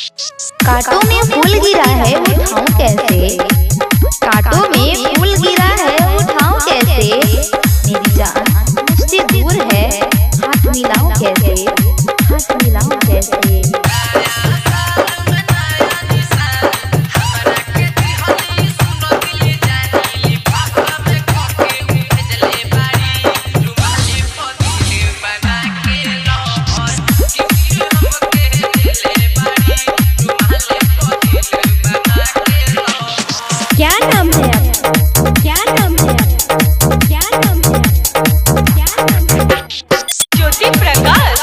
कांटों में फूल गिरा है उठाऊं कैसे, कांटों में फूल गिरा है उठाऊं कैसे, मेरी जान मुझसे दूर है हाथ मिलाऊं कैसे, हाथ मिलाऊं कैसे। क्या नाम है आपका? क्या नाम है आपका? क्या नाम है आपका? क्या नाम है? ज्योति प्रकाश,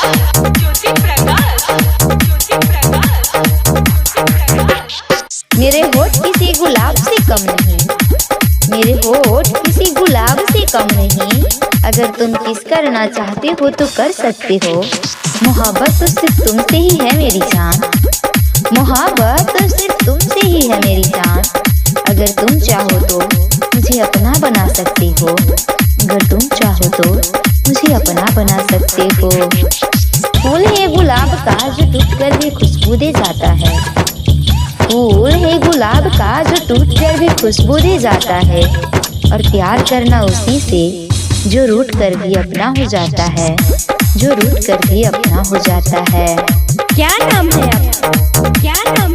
ज्योति प्रकाश, ज्योति प्रकाश, ज्योति प्रकाश। मेरे होठ किसी गुलाब से कम नहीं, मेरे होठ किसी गुलाब से कम नहीं, अगर तुम किस करना चाहते हो तो कर सकते हो। मोहब्बत तो सिर्फ तुमसे ही है मेरी जान, मोहब्बत तो सिर्फ तुमसे ही है मेरी जान, अगर तुम चाहो तो मुझे अपना बना सकते हो, अगर तुम चाहो तो मुझे अपना बना सकते हो। फूल है गुलाब का जो टूट कर भी खुशबू दे जाता है, फूल है गुलाब का जो टूट कर भी खुशबू दे जाता है, और प्यार करना उसी से जो रूठ कर भी अपना हो जाता है, जो रूठ कर भी अपना हो जाता है। क्या नाम है आपका? क्या नाम